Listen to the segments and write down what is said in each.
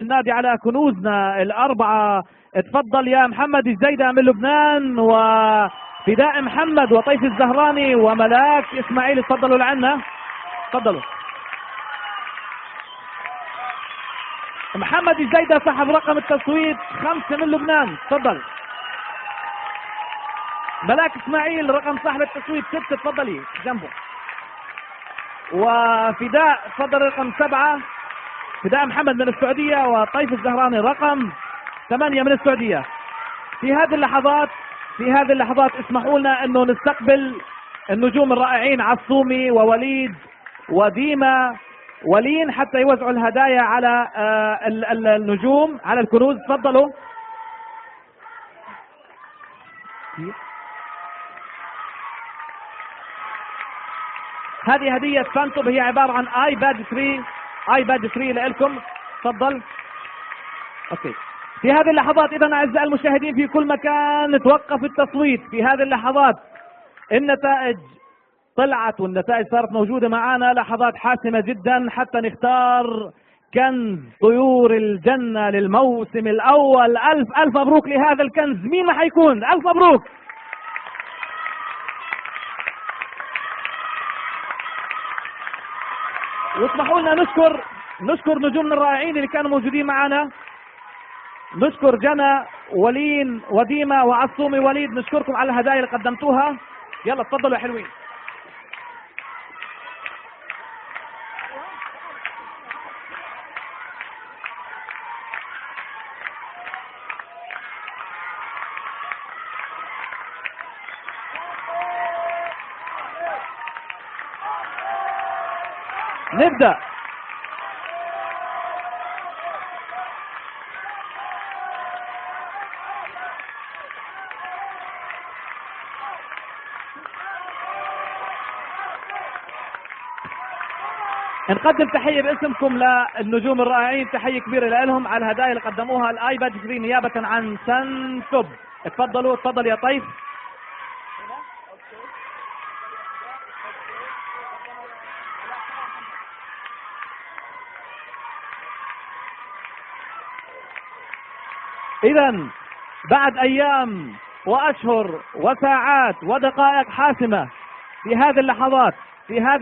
ننادي على كنوزنا الأربعة. اتفضل يا محمد الزيدة من لبنان، وفداء محمد وطيف الزهراني وملاك إسماعيل. اتفضلوا لعنا، اتفضلوا. محمد الزيدة صاحب رقم التصويت 5 من لبنان، اتفضل. ملاك إسماعيل رقم صاحب التصويت 6، اتفضلي جنبه. وفداء اتفضل رقم 7، فداء محمد من السعودية، وطيف الزهراني رقم 8 من السعودية. في هذه اللحظات اسمحوا لنا انه نستقبل النجوم الرائعين عصومي ووليد وديما ولين حتى يوزعوا الهدايا على النجوم على الكنوز. تفضلوا. هذه هدية فانتوب، هي عبارة عن ايباد 3 لكم. تفضل. اوكي. في هذه اللحظات اذا اعزائي المشاهدين في كل مكان توقف التصويت. في هذه اللحظات النتائج طلعت والنتائج صارت موجودة معنا، لحظات حاسمة جدا حتى نختار كنز طيور الجنة للموسم الأول. ألف مبروك لهذا الكنز. مين ما حيكون؟ ألف مبروك. واسمحوا لنا نشكر نجومنا الرائعين اللي كانوا موجودين معنا. نشكر جنى ولين وديما وعصومي وليد، نشكركم على الهدايا اللي قدمتوها. يلا تفضلوا يا حلوين. نبدأ. نقدم تحية باسمكم للنجوم الرائعين، تحية كبيرة لهم على الهدايا اللي قدموها الايباد 3 نيابة عن سنتوب. اتفضلوا. اتفضل يا طيف. إذا بعد أيام وأشهر وساعات ودقائق حاسمة في هذه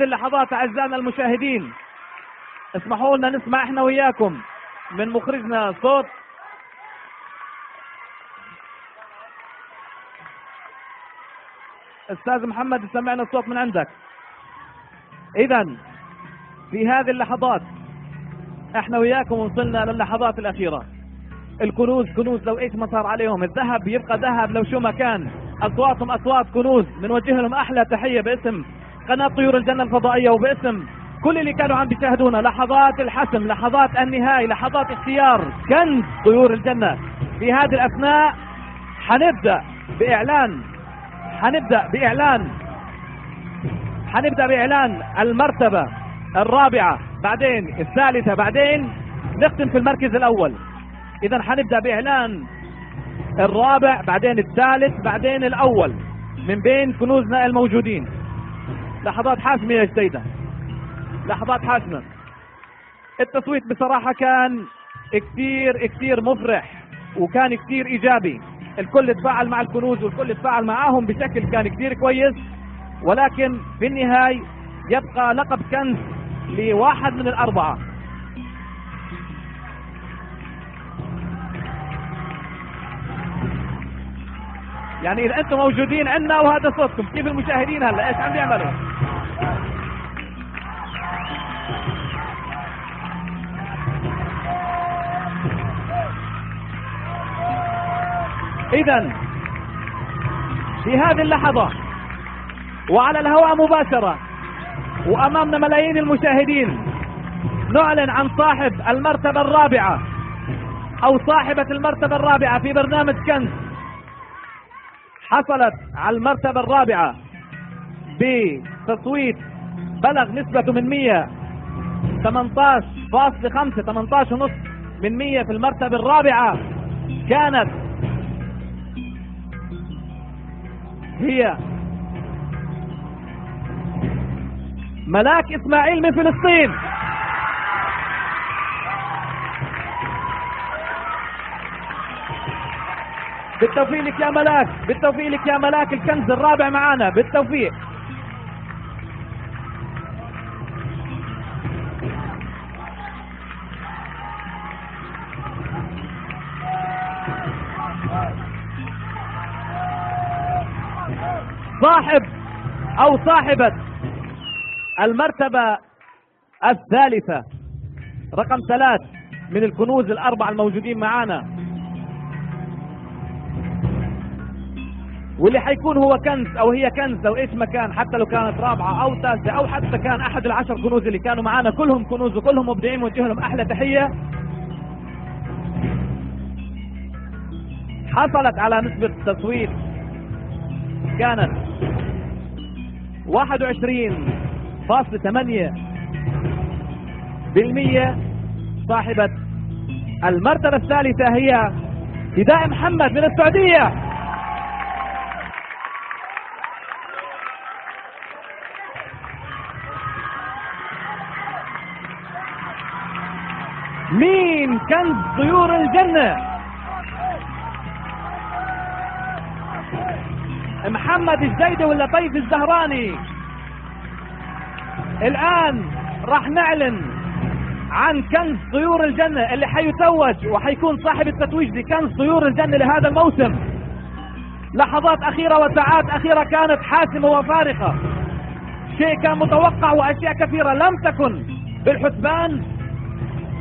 اللحظات أعزائنا المشاهدين، اسمحوا لنا نسمع احنا وياكم من مخرجنا صوت. أستاذ محمد سمعنا الصوت من عندك. إذا في هذه اللحظات احنا وياكم وصلنا للحظات الأخيرة. الكنوز كنوز لو ايش ما صار عليهم، الذهب يبقى ذهب لو شو ما كان، اصواتهم اصوات كنوز. بنوجه لهم احلى تحية باسم قناة طيور الجنة الفضائية وباسم كل اللي كانوا عم بيشاهدونا. لحظات الحسم، لحظات النهاية، لحظات اختيار كنز طيور الجنة. في هذه الاثناء حنبدأ بإعلان المرتبة الرابعة، بعدين الثالثة، بعدين نختم في المركز الأول. إذا حنبدأ بإعلان الرابع، بعدين الثالث، بعدين الأول من بين كنوزنا الموجودين. لحظات حاسمة يا جديدة، لحظات حاسمة. التصويت بصراحة كان كثير مفرح وكان كثير إيجابي. الكل تفاعل مع الكنوز والكل تفاعل معاهم بشكل كان كثير كويس، ولكن في النهاية يبقى لقب كنز لواحد من الأربعة. يعني إذا أنتم موجودين عندنا وهذا صوتكم، كيف المشاهدين هلا إيش عم يعملوا؟ إذا في هذه اللحظة وعلى الهواء مباشرة وأمامنا ملايين المشاهدين نعلن عن صاحب المرتبة الرابعة أو صاحبة المرتبة الرابعة في برنامج كنز. حصلت على المرتبة الرابعة بتصويت بلغ نسبته من 118.5 18.5% في المرتبة الرابعة، كانت هي ملاك إسماعيل من فلسطين. بالتوفيق لك يا ملاك، بالتوفيق لك يا ملاك، الكنز الرابع معانا، بالتوفيق. صاحب او صاحبة المرتبة الثالثة رقم 3 من الكنوز الاربعة الموجودين معانا، واللي حيكون هو كنز او هي كنز او ايش مكان، حتى لو كانت رابعة او ثالثة او حتى كان احد ال10 كنوز اللي كانوا معانا، كلهم كنوز وكلهم مبدعين، ونوجه لهم احلى تحية. حصلت على نسبة تصويت كانت 21.8%. صاحبة المرتبة الثالثة هي فداء محمد من السعودية. مين كنز طيور الجنة؟ محمد الجيدي ولا طيف الزهراني؟ الآن راح نعلن عن كنز طيور الجنة اللي حيتوج وحيكون صاحب التتويج بكنز طيور الجنة لهذا الموسم. لحظات أخيرة وساعات أخيرة كانت حاسمة وفارقة، شيء كان متوقع وأشياء كثيرة لم تكن بالحسبان.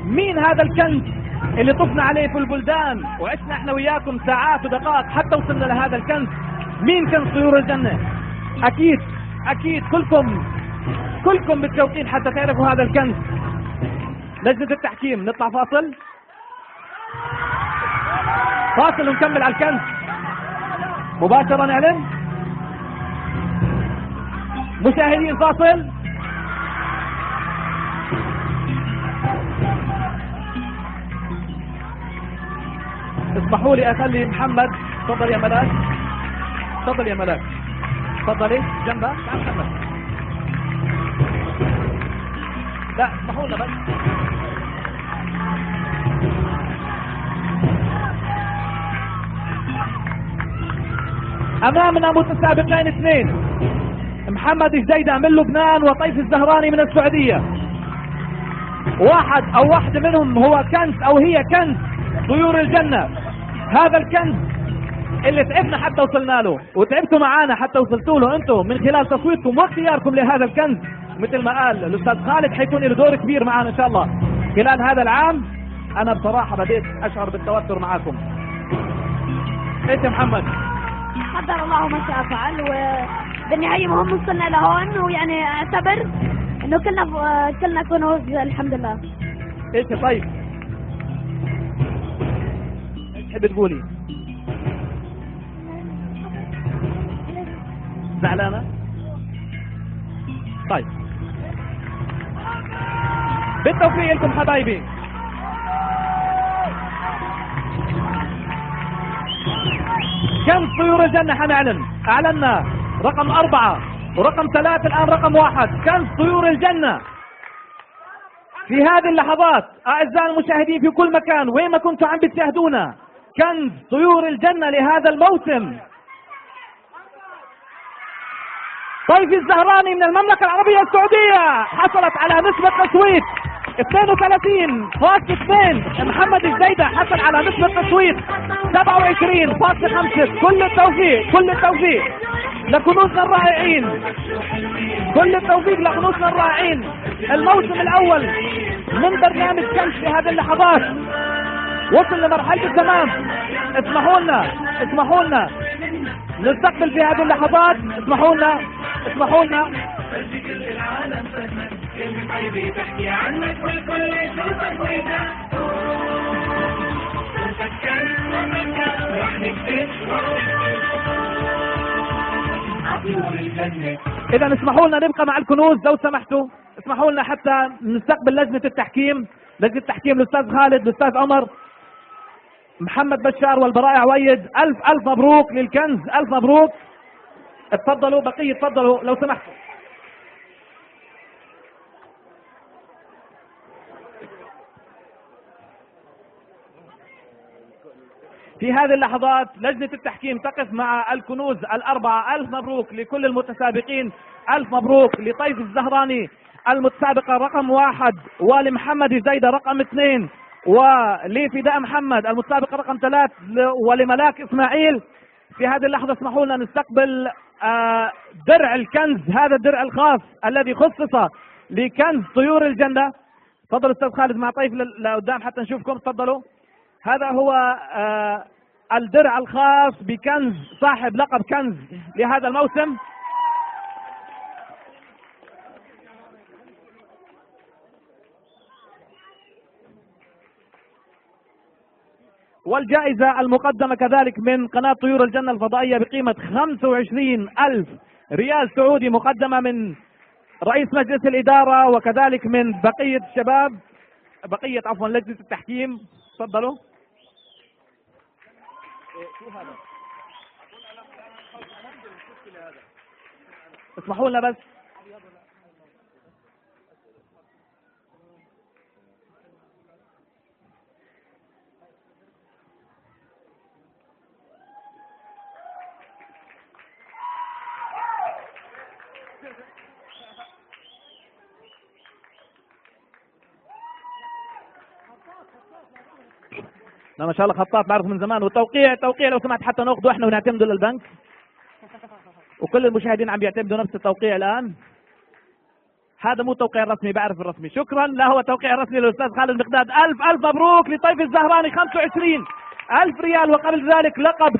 مين هذا الكنز اللي طفنا عليه في البلدان وعشنا احنا وياكم ساعات ودقائق حتى وصلنا لهذا الكنز؟ مين كنز طيور الجنة؟ أكيد كلكم بالتوقيت حتى تعرفوا هذا الكنز. لجنة التحكيم نطلع فاصل ونكمل على الكنز مباشرة. نعلن مشاهدين فاصل. اسمحوا لي اخلي محمد. تفضل يا ملاك، تفضل يا ملاك، تفضلي جنبها. تعال محمد. لا اسمحوا لنا بس. امامنا متسابقين 2، محمد الجيدة من لبنان وطيف الزهراني من السعودية. واحد او واحدة منهم هو كنز او هي كنز طيور الجنة. هذا الكنز اللي تعبنا حتى وصلنا له، وتعبتوا معانا حتى وصلتوا له انتم من خلال تصويتكم واختياركم لهذا الكنز. مثل ما قال الاستاذ خالد حيكون له دور كبير معنا ان شاء الله خلال هذا العام. انا بصراحة بديت اشعر بالتوتر معاكم. ايش يا محمد؟ قدر الله ما شاء فعل، وبالنهاية مهم وصلنا لهون، ويعني اعتبر انه كلنا كنوز الحمد لله. ايش يا طيب؟ ايش تحب تقولي؟ زعلانة؟ طيب بالتوفيق لكم حبايبي. كم طيور الجنة حنعلن؟ اعلنا رقم 4 ورقم 3، الان رقم 1 كنز طيور الجنة. في هذه اللحظات اعزائي المشاهدين في كل مكان وين ما كنتوا عم بتشاهدونا، كنز طيور الجنة لهذا الموسم طيف الزهراني من المملكة العربية السعودية. حصلت على نسبة تصويت 32.2. محمد الجيدة حصل على نسبة تصويت 27.5. كل التوفيق لكنوزنا الرائعين، كل التوفيق لكنوزنا الرائعين. الموسم الأول من برنامج كنز في هذه اللحظات وصل لمرحلة التمام. اسمحوا لنا نستقبل في هذه اللحظات. اسمحوا لنا إذا اسمحوا لنا نبقى مع الكنوز لو سمحتوا. اسمحوا لنا حتى نستقبل لجنة التحكيم الأستاذ خالد، الأستاذ عمر، محمد بشار والبراء عويد. ألف مبروك للكنز، ألف مبروك. اتفضلوا بقية، اتفضلوا لو سمحتوا. في هذه اللحظات لجنة التحكيم تقف مع الكنوز الأربعة. ألف مبروك لكل المتسابقين، ألف مبروك لطيف الزهراني المتسابقة رقم 1، ولمحمد زيدة رقم 2، ولفداء محمد المتسابقة رقم 3، ولملاك إسماعيل. في هذه اللحظة اسمحوا لنا نستقبل درع الكنز، هذا الدرع الخاص الذي خصص لكنز طيور الجنة. تفضل أستاذ خالد مع طيف لقدام حتى نشوفكم. تفضلوا. هذا هو الدرع الخاص بكنز صاحب لقب كنز لهذا الموسم. والجائزة المقدمة كذلك من قناة طيور الجنة الفضائية بقيمة 25,000 ريال سعودي، مقدمة من رئيس مجلس الإدارة وكذلك من بقية لجنة التحكيم. تفضلوا. اسمحوا لنا بس ما شاء الله خطاط بعرف من زمان. والتوقيع لو سمحت حتى ناخذه احنا ونعتمده للبنك، وكل المشاهدين عم بيعتمدوا نفس التوقيع الان. هذا مو توقيع رسمي، بعرف الرسمي. شكرا. لا هو توقيع رسمي للاستاذ خالد مقداد. ألف مبروك لطيف الزهراني، 25,000 ريال، وقبل ذلك لقب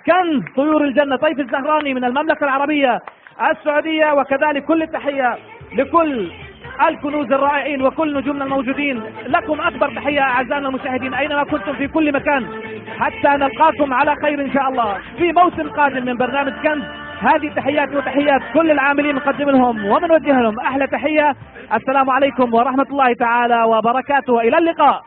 كنز طيور الجنة طيف الزهراني من المملكة العربية السعودية. وكذلك كل التحية لكل الكنوز الرائعين وكل نجومنا الموجودين. لكم أكبر تحية أعزائنا المشاهدين أينما كنتم في كل مكان، حتى نلقاكم على خير إن شاء الله في موسم قادم من برنامج كنز. هذه تحياتي وتحيات كل العاملين، نقدم لهم ومنوجه لهم أحلى تحية. السلام عليكم ورحمة الله تعالى وبركاته، إلى اللقاء.